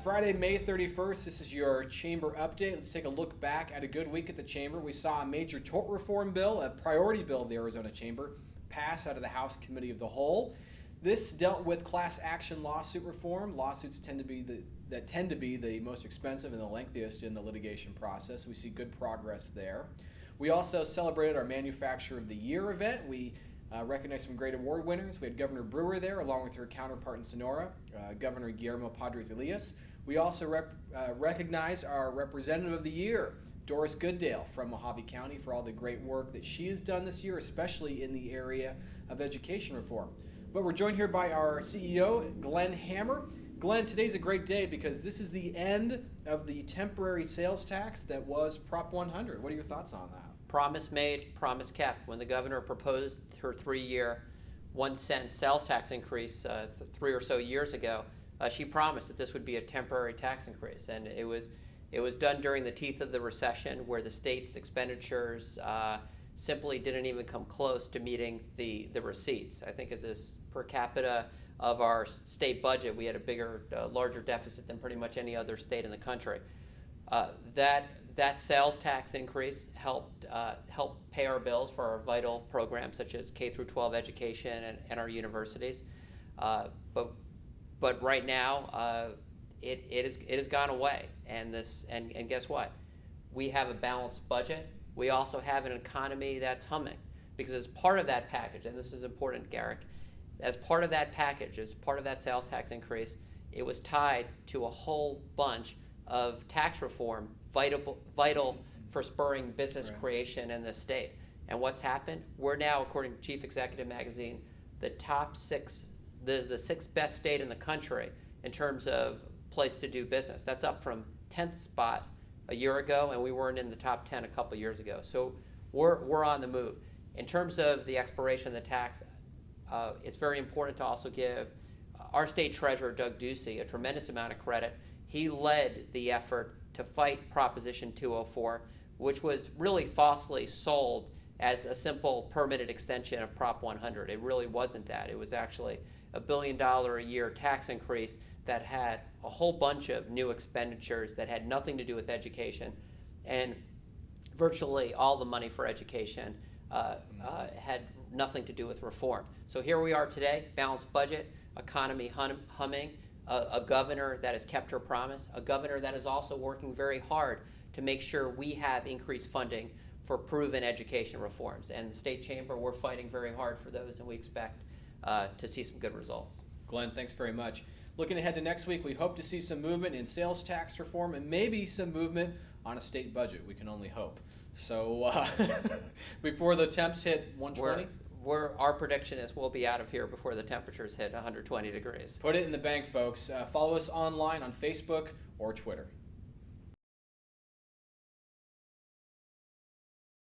Friday, May 31st. This is your Chamber update. Let's take a look back at a good week at the Chamber. We saw a major tort reform bill, a priority bill of the Arizona Chamber, pass out of the House Committee of the Whole. This dealt with class action lawsuit reform. Lawsuits tend to be the most expensive and the lengthiest in the litigation process. We see good progress there. We also celebrated our Manufacturer of the Year event. We recognized some great award winners. We had Governor Brewer there, along with her counterpart in Sonora, Governor Guillermo Padres Elias. We also recognized our Representative of the Year, Doris Goodale from Mojave County, for all the great work that she has done this year, especially in the area of education reform. But we're joined here by our CEO, Glenn Hammer. Glenn, today's a great day because this is the end of the temporary sales tax that was Prop 100. What are your thoughts on that? Promise made, promise kept. When the governor proposed her 3-year 1-cent sales tax increase 3 or so years ago, she promised that this would be a temporary tax increase, and it was done during the teeth of the recession, where the state's expenditures simply didn't even come close to meeting the receipts. I think as this per capita of our state budget, we had a larger deficit than pretty much any other state in the country. That sales tax increase helped pay our bills for our vital programs such as K through 12 education and our universities. But right now it has gone away, and guess what? We have a balanced budget. We also have an economy that's humming, because as part of that package, and this is important, Garrick, as part of that package, as part of that sales tax increase, it was tied to a whole bunch of tax reform vital for spurring business creation in the state. And what's happened? We're now, according to Chief Executive Magazine, the sixth best state in the country in terms of place to do business. That's up from 10th spot a year ago, and we weren't in the top 10 a couple years ago. So we're on the move. In terms of the expiration of the tax, it's very important to also give our state treasurer, Doug Ducey, a tremendous amount of credit. He led the effort to fight Proposition 204, which was really falsely sold as a simple permitted extension of Prop 100. It really wasn't that. It was actually $1 billion a year tax increase that had a whole bunch of new expenditures that had nothing to do with education, and virtually all the money for education had nothing to do with reform. So here we are today, balanced budget, economy humming, a governor that has kept her promise, a governor that is also working very hard to make sure we have increased funding for proven education reforms. And the state chamber, we're fighting very hard for those, and we expect to see some good results. Glenn, thanks very much. Looking ahead to next week, we hope to see some movement in sales tax reform and maybe some movement on a state budget. We can only hope. So before the temps hit 120? Our prediction is we'll be out of here before the temperatures hit 120 degrees. Put it in the bank, folks. Follow us online on Facebook or Twitter.